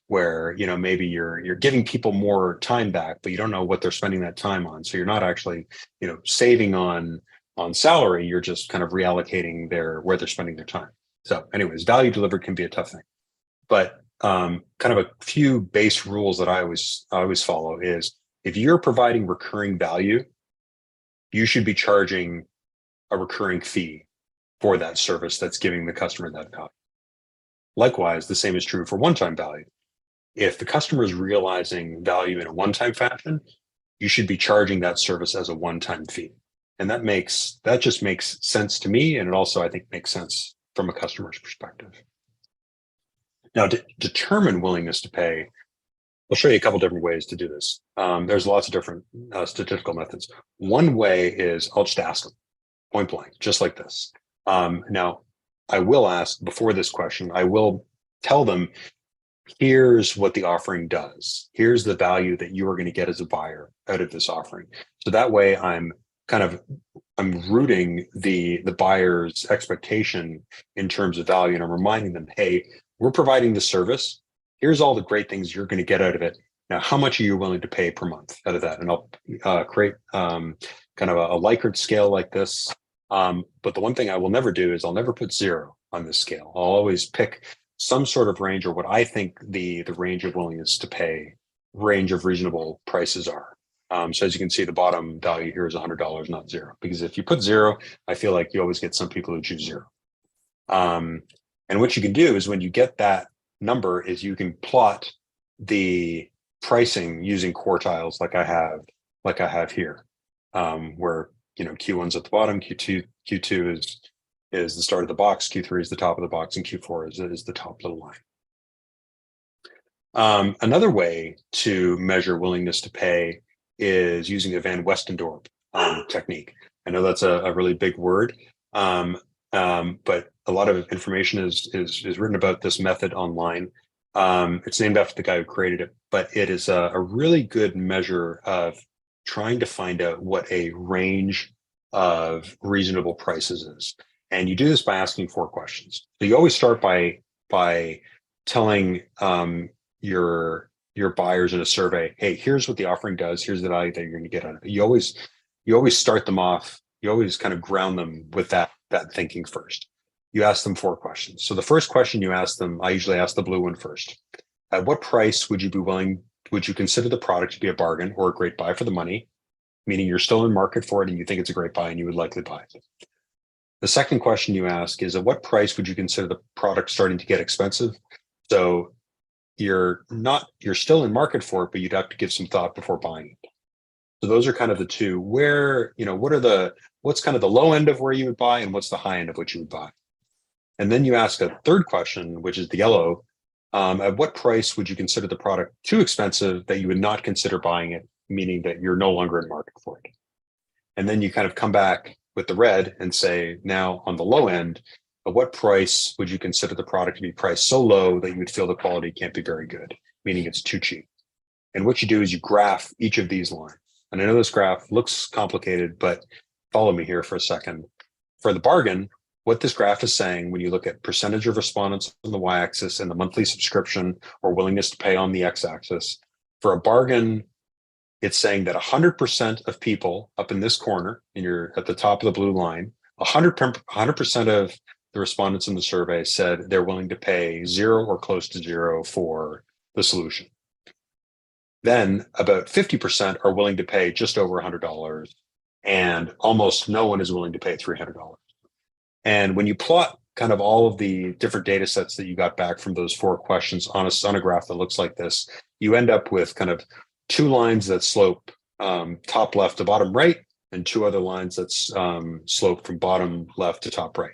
S2: Where maybe you're giving people more time back, but you don't know what they're spending that time on. So you're not actually saving on salary. You're just kind of reallocating where they're spending their time. So anyways, value delivered can be a tough thing. But kind of a few base rules that I always follow is if you're providing recurring value, you should be charging a recurring fee for that service that's giving the customer that value. Likewise, the same is true for one-time value. If the customer is realizing value in a one-time fashion, you should be charging that service as a one-time fee. And that just makes sense to me. And it also, I think, makes sense from a customer's perspective. Now, to determine willingness to pay, I'll show you a couple different ways to do this. There's lots of different statistical methods. One way is I'll just ask them point blank, just like this. Now, I will ask before this question, I will tell them, here's what the offering does. Here's the value that you are going to get as a buyer out of this offering. So that way I'm rooting the buyer's expectation in terms of value, and I'm reminding them, hey, we're providing the service. Here's all the great things you're going to get out of it. Now, how much are you willing to pay per month out of that? And I'll create kind of a Likert scale like this. But the one thing I will never do is I'll never put 0 on this scale. I'll always pick some sort of range, or what I think the range of willingness to pay, range of reasonable prices are. So as you can see, the bottom value here is $100, not 0. Because if you put 0, I feel like you always get some people who choose 0. And what you can do is when you get that number is you can plot the pricing using quartiles like I have here, where Q1's at the bottom, Q2 is the start of the box, Q3 is the top of the box, and Q4 is the top little line. Another way to measure willingness to pay is using a Van Westendorp technique. I know that's a really big word, but a lot of information is written about this method online. It's named after the guy who created it, but it is a really good measure of trying to find out what a range of reasonable prices is. And you do this by asking 4 questions. So you always start by telling your buyers in a survey, hey, here's what the offering does. Here's the value that you're going to get out of it. You always start them off. You always kind of ground them with that thinking first. You ask them 4 questions. So the first question you ask them, I usually ask the blue one first. At what price would you consider the product to be a bargain or a great buy for the money? Meaning you're still in market for it and you think it's a great buy and you would likely buy it. The second question you ask is, at what price would you consider the product starting to get expensive? So you're still in market for it, but you'd have to give some thought before buying it. So those are kind of the two where, what's kind of the low end of where you would buy and what's the high end of what you would buy. And then you ask a third question, which is the yellow. At what price would you consider the product too expensive that you would not consider buying it, meaning that you're no longer in market for it? And then you kind of come back with the red and say, now on the low end, at what price would you consider the product to be priced so low that you would feel the quality can't be very good, meaning it's too cheap? And what you do is you graph each of these lines. And I know this graph looks complicated, but follow me here for a second. For the bargain, what this graph is saying, when you look at percentage of respondents on the y-axis and the monthly subscription or willingness to pay on the x-axis, for a bargain, it's saying that 100% of people up in this corner, and you're at the top of the blue line, 100% of the respondents in the survey said they're willing to pay 0 or close to 0 for the solution. Then about 50% are willing to pay just over $100, and almost no one is willing to pay $300. And when you plot kind of all of the different data sets that you got back from those 4 questions on a graph that looks like this, you end up with kind of 2 lines that slope top left to bottom right, and 2 other lines that slope from bottom left to top right.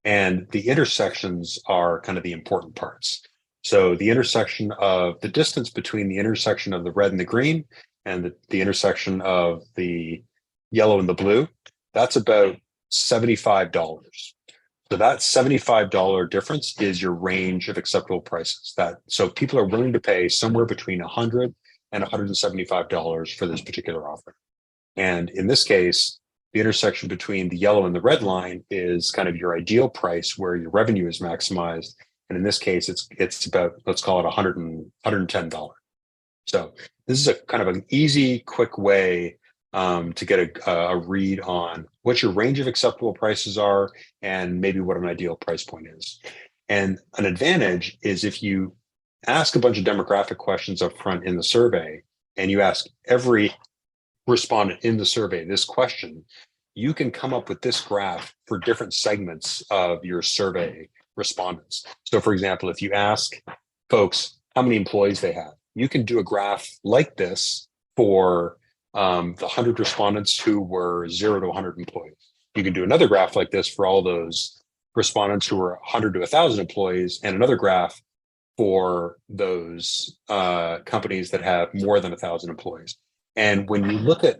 S2: And the intersections are kind of the important parts. So the intersection of the distance between the intersection of the red and the green and the intersection of the yellow and the blue, that's about $75. So that $75 difference is your range of acceptable prices. So people are willing to pay somewhere between $100 and $175 for this particular offer. And in this case, the intersection between the yellow and the red line is kind of your ideal price where your revenue is maximized. And in this case, it's about, let's call it $110. So this is a kind of an easy, quick way to get a read on what your range of acceptable prices are and maybe what an ideal price point is. And an advantage is if you ask a bunch of demographic questions up front in the survey, and you ask every respondent in the survey this question, you can come up with this graph for different segments of your survey respondents. So for example, if you ask folks how many employees they have, you can do a graph like this for the 100 respondents who were 0 to 100 employees. You can do another graph like this for all those respondents who were 100 to 1,000 employees, and another graph for those companies that have more than 1,000 employees. And when you look at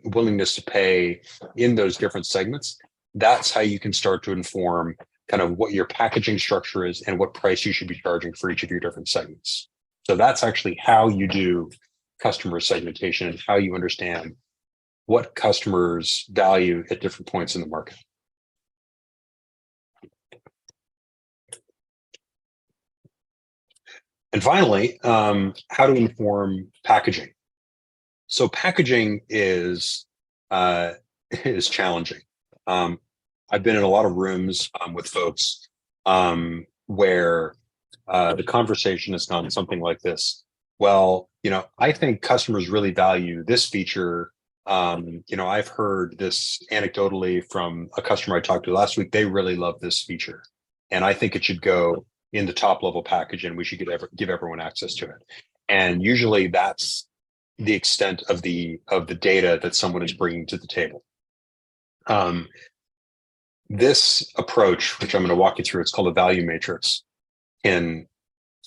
S2: willingness to pay in those different segments, that's how you can start to inform kind of what your packaging structure is and what price you should be charging for each of your different segments. So that's actually how you do customer segmentation and how you understand what customers value at different points in the market. And finally, how to inform packaging. So packaging is challenging. I've been in a lot of rooms with folks where the conversation has gone something like this. Well, I think customers really value this feature. I've heard this anecdotally from a customer I talked to last week. They really love this feature, and I think it should go in the top level package, and we should give everyone access to it. And usually that's the extent of the data that someone is bringing to the table. This approach, which I'm going to walk you through, it's called a value matrix, can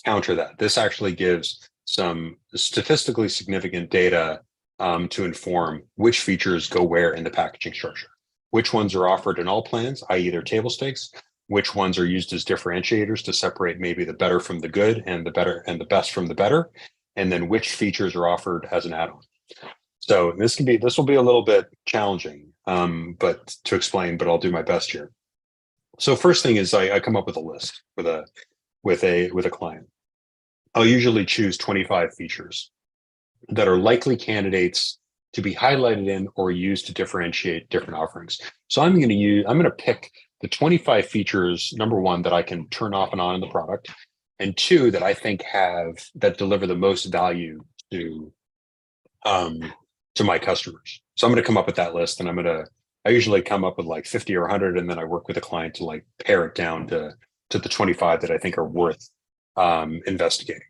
S2: counter that. This actually gives some statistically significant data to inform which features go where in the packaging structure, which ones are offered in all plans, i.e. they're table stakes, which ones are used as differentiators to separate maybe the better from the good and the better and the best from the better, and then which features are offered as an add-on. So this will be a little bit challenging, but to explain, but I'll do my best here. So first thing is I come up with a list with a client. I'll usually choose 25 features that are likely candidates to be highlighted in or used to differentiate different offerings. So I'm going to pick the 25 features, number one, that I can turn off and on in the product, and two, that I think that deliver the most value to my customers. So I'm going to come up with that list, and I usually come up with like 50 or 100, and then I work with a client to like pare it down to the 25 that I think are worth investigating.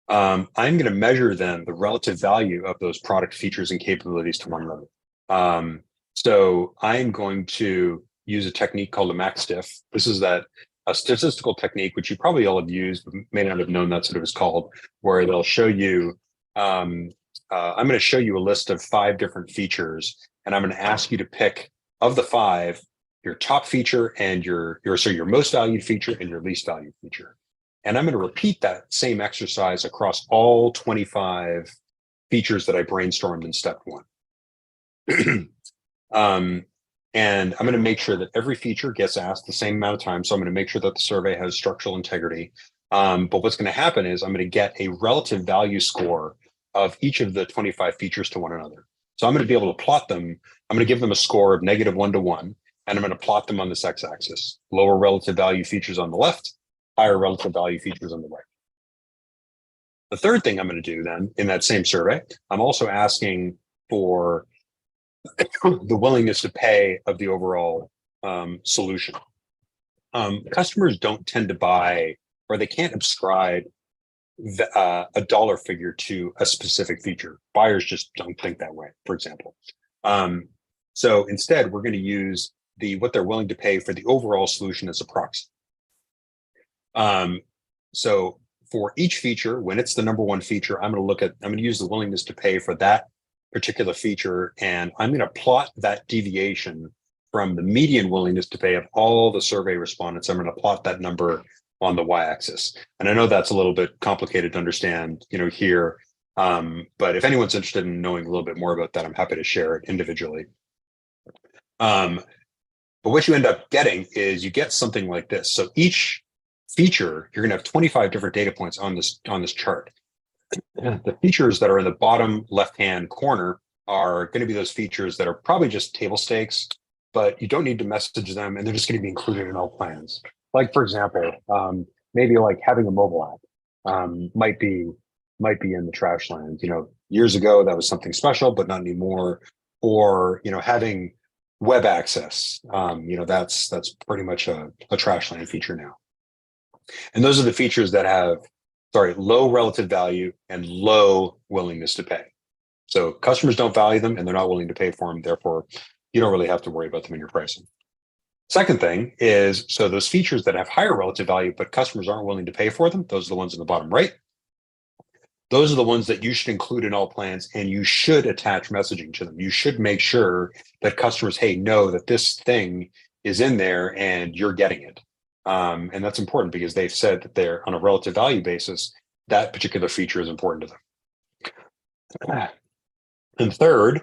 S2: I'm going to measure then the relative value of those product features and capabilities to one another. So I'm going to use a technique called a MaxDiff. This is a statistical technique, which you probably all have used, but may not have known that's what it was called, where they'll show you, I'm going to show you a list of 5 different features, and I'm going to ask you to pick, of the 5, your top feature and your most valued feature and your least valued feature. And I'm going to repeat that same exercise across all 25 features that I brainstormed in step 1. And I'm going to make sure that every feature gets asked the same amount of time. So I'm going to make sure that the survey has structural integrity. But what's going to happen is I'm going to get a relative value score of each of the 25 features to one another. So I'm going to be able to plot them. I'm going to give them a score of -1 to 1, and I'm going to plot them on this x-axis. Lower relative value features on the left, higher relative value features on the right. The third thing I'm going to do then in that same survey, I'm also asking for the willingness to pay of the overall solution. Customers don't tend to buy, or they can't ascribe a dollar figure to a specific feature. Buyers just don't think that way, for example. So instead, we're going to use what they're willing to pay for the overall solution as a proxy. So for each feature, when it's the number one feature, I'm going to use the willingness to pay for that particular feature, and I'm going to plot that deviation from the median willingness to pay of all the survey respondents. I'm going to plot that number on the y-axis. And I know that's a little bit complicated to understand, here, but if anyone's interested in knowing a little bit more about that, I'm happy to share it individually. But what you end up getting is you get something like this. So each feature, you're going to have 25 different data points on this chart. The features that are in the bottom left-hand corner are going to be those features that are probably just table stakes, but you don't need to message them, and they're just going to be included in all plans. Like, for example, maybe like having a mobile app. might be in the trash land. Years ago that was something special, but not anymore. Or having web access. That's pretty much a trash land feature now. And those are the features that have low relative value and low willingness to pay. So customers don't value them and they're not willing to pay for them. Therefore, you don't really have to worry about them in your pricing. Second thing is, so those features that have higher relative value, but customers aren't willing to pay for them, those are the ones in the bottom right. Those are the ones that you should include in all plans, and you should attach messaging to them. You should make sure that customers, hey, know that this thing is in there and you're getting it. And that's important because they've said that they're on a relative value basis, that particular feature is important to them. And third,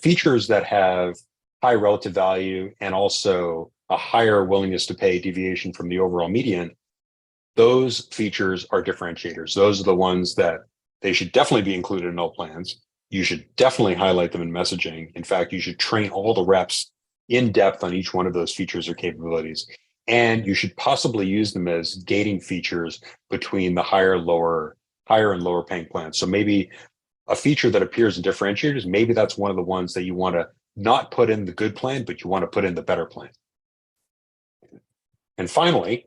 S2: features that have high relative value and also a higher willingness to pay deviation from the overall median, those features are differentiators. Those are the ones that they should definitely be included in all plans. You should definitely highlight them in messaging. In fact, you should train all the reps in depth on each one of those features or capabilities. And you should possibly use them as gating features between the higher and lower paying plans. So maybe a feature that appears in differentiators, maybe that's one of the ones that you want to not put in the good plan, but you want to put in the better plan. And finally,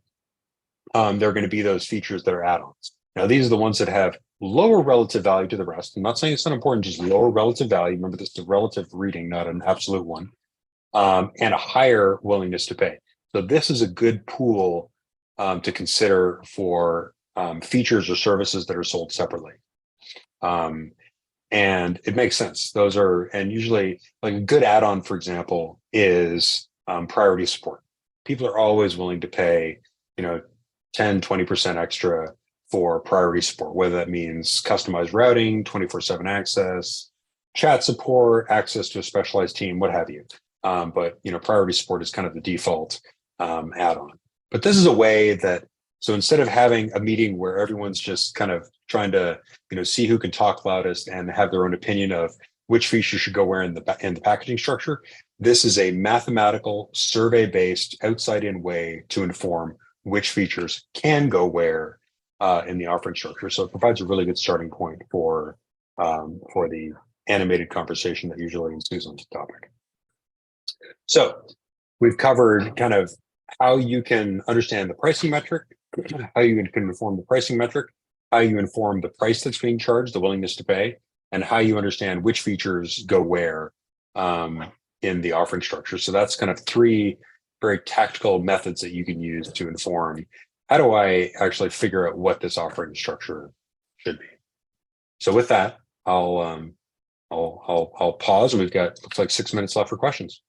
S2: there are going to be those features that are add-ons. Now, these are the ones that have lower relative value to the rest. I'm not saying it's not important, just lower relative value. Remember, this is a relative reading, not an absolute one, and a higher willingness to pay. So this is a good pool to consider for features or services that are sold separately. And it makes sense. Those are, and usually like a good add-on, for example, is priority support. People are always willing to pay, 10, 20% extra for priority support, whether that means customized routing, 24/7 access, chat support, access to a specialized team, what have you. But priority support is kind of the default add-on. But this is a way that, so instead of having a meeting where everyone's just kind of trying to, see who can talk loudest and have their own opinion of which feature should go where in the packaging structure, this is a mathematical, survey-based, outside-in way to inform which features can go where in the offering structure. So it provides a really good starting point for the animated conversation that usually ensues on this topic. So we've covered kind of how you can understand the pricing metric, how you can inform the pricing metric, how you inform the price that's being charged, the willingness to pay, and how you understand which features go where in the offering structure. So that's kind of three very tactical methods that you can use to inform how do I actually figure out what this offering structure should be. So with that, I'll pause, and we've got, looks like 6 minutes left for questions.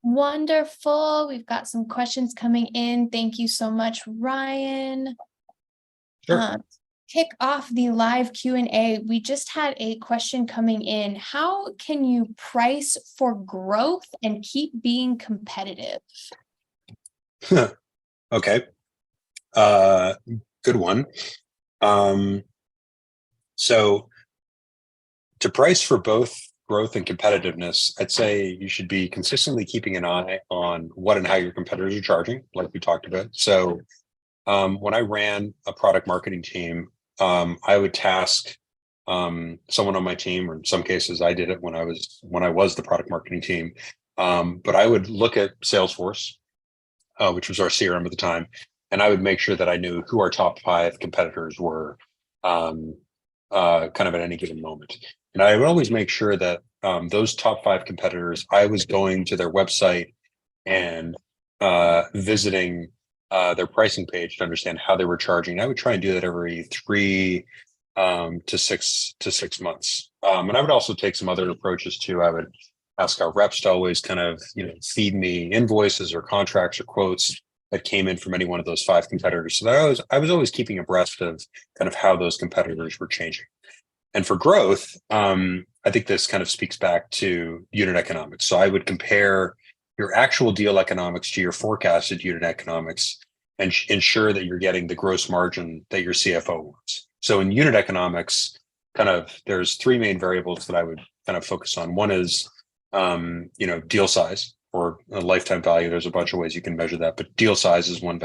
S3: Wonderful. We've got some questions coming in. Thank you so much, Ryan.
S2: Sure.
S3: Kick off the live Q&A. We just had a question coming in. How can you price for growth and keep being competitive?
S2: Okay. Good one. So to price for both growth and competitiveness, I'd say you should be consistently keeping an eye on what and how your competitors are charging, like we talked about. So when I ran a product marketing team, I would task someone on my team, or in some cases I did it when I was the product marketing team. But I would look at Salesforce, which was our CRM at the time, and I would make sure that I knew who our top 5 competitors were kind of at any given moment. And I would always make sure that those top 5 competitors, I was going to their website and visiting their pricing page to understand how they were charging. I would try and do that every 3 to 6 months. And I would also take some other approaches too. I would ask our reps to always kind of, feed me invoices or contracts or quotes that came in from any one of those 5 competitors. So that I was always keeping abreast of kind of how those competitors were changing. And for growth, I think this kind of speaks back to unit economics. So I would compare your actual deal economics to your forecasted unit economics and ensure that you're getting the gross margin that your CFO wants. So in unit economics, kind of there's 3 main variables that I would kind of focus on. One is, deal size or a lifetime value. There's a bunch of ways you can measure that, but deal size is one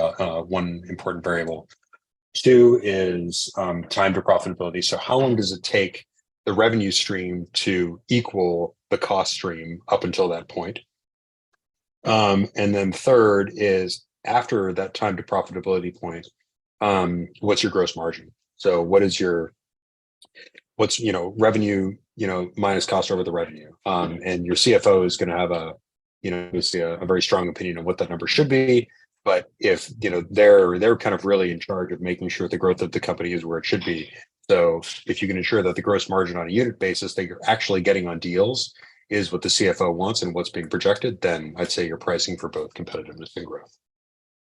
S2: important variable. Two is time to profitability. So how long does it take the revenue stream to equal the cost stream up until that point? And then third is after that time to profitability point, what's your gross margin? So what's revenue, minus cost over the revenue. And your CFO is going to have obviously a very strong opinion on what that number should be. But if, they're kind of really in charge of making sure the growth of the company is where it should be. So if you can ensure that the gross margin on a unit basis that you're actually getting on deals is what the CFO wants and what's being projected, then I'd say you're pricing for both competitiveness and growth.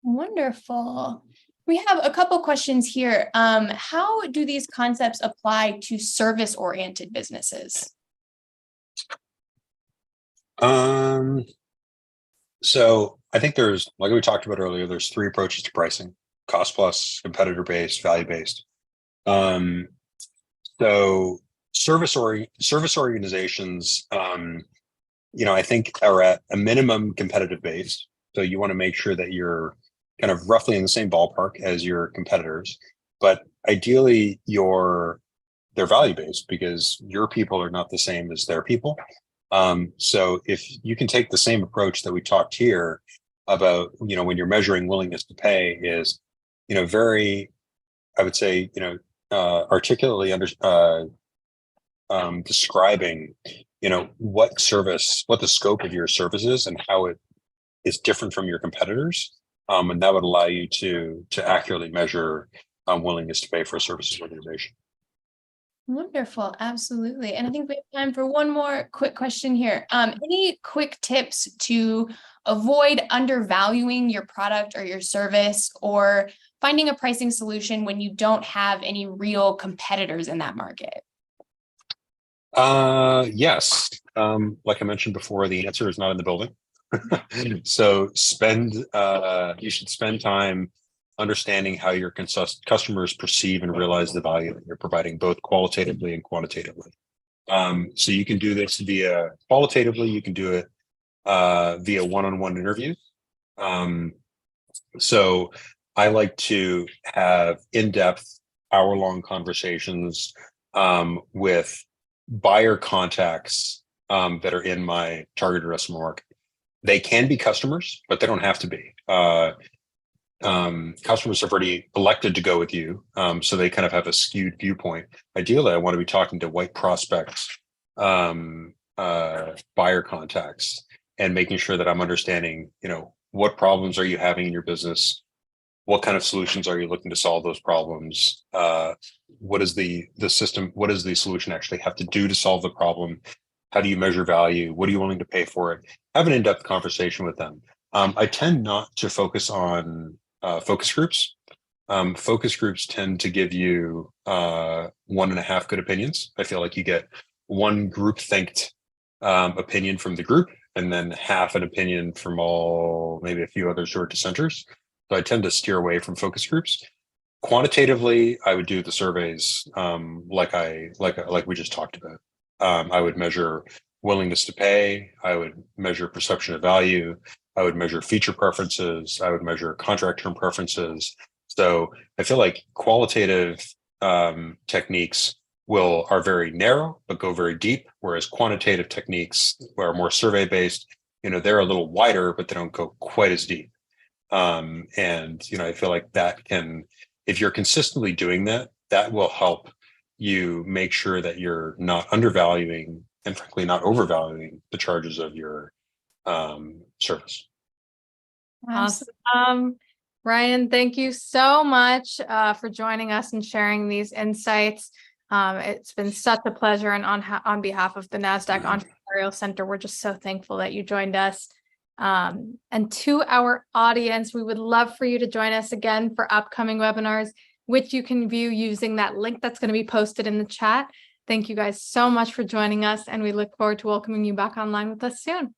S3: Wonderful. We have a couple questions here. How do these concepts apply to service-oriented businesses?
S2: So I think there's, like we talked about earlier, there's three approaches to pricing: cost plus, competitor-based, value-based. So service organizations, I think are at a minimum competitive base. So you want to make sure that you're kind of roughly in the same ballpark as your competitors, but ideally they're value-based because your people are not the same as their people. So if you can take the same approach that we talked here about, when you're measuring willingness to pay is, very, I would say, articulately describing, what the scope of your service is and how it is different from your competitors. And that would allow you to accurately measure willingness to pay for a services organization.
S3: Wonderful. Absolutely. And I think we have time for one more quick question here. Any quick tips to avoid undervaluing your product or your service, or finding a pricing solution when you don't have any real competitors in that market?
S2: Yes. Like I mentioned before, the answer is not in the building. So you should spend time understanding how your customers perceive and realize the value that you're providing, both qualitatively and quantitatively. So you can do this qualitatively, you can do it via one-on-one interviews. So I like to have in-depth hour-long conversations with buyer contacts that are in my target addressable market. They can be customers, but they don't have to be. Customers have already elected to go with you, so they kind of have a skewed viewpoint. Ideally, I want to be talking to white prospects, buyer contacts, and making sure that I'm understanding, what problems are you having in your business? What kind of solutions are you looking to solve those problems? What is the system? What does the solution actually have to do to solve the problem? How do you measure value? What are you willing to pay for it? Have an in-depth conversation with them. I tend not to focus on focus groups. Focus groups tend to give you 1.5 good opinions. I feel like you get one group-thinked opinion from the group, and then half an opinion from maybe a few other sort of dissenters. So I tend to steer away from focus groups. Quantitatively, I would do the surveys like we just talked about. I would measure willingness to pay. I would measure perception of value. I would measure feature preferences. I would measure contract term preferences. So I feel like qualitative techniques are very narrow, but go very deep, whereas quantitative techniques are more survey based, they're a little wider, but they don't go quite as deep. And, I feel like that if you're consistently doing that, that will help you make sure that you're not undervaluing and frankly not overvaluing the charges of your service.
S1: Awesome. Ryan, thank you so much for joining us and sharing these insights. It's been such a pleasure, and on behalf of the Nasdaq Entrepreneurial Center, we're just so thankful that you joined us. And to our audience, we would love for you to join us again for upcoming webinars, which you can view using that link that's going to be posted in the chat. Thank you guys so much for joining us, and we look forward to welcoming you back online with us soon.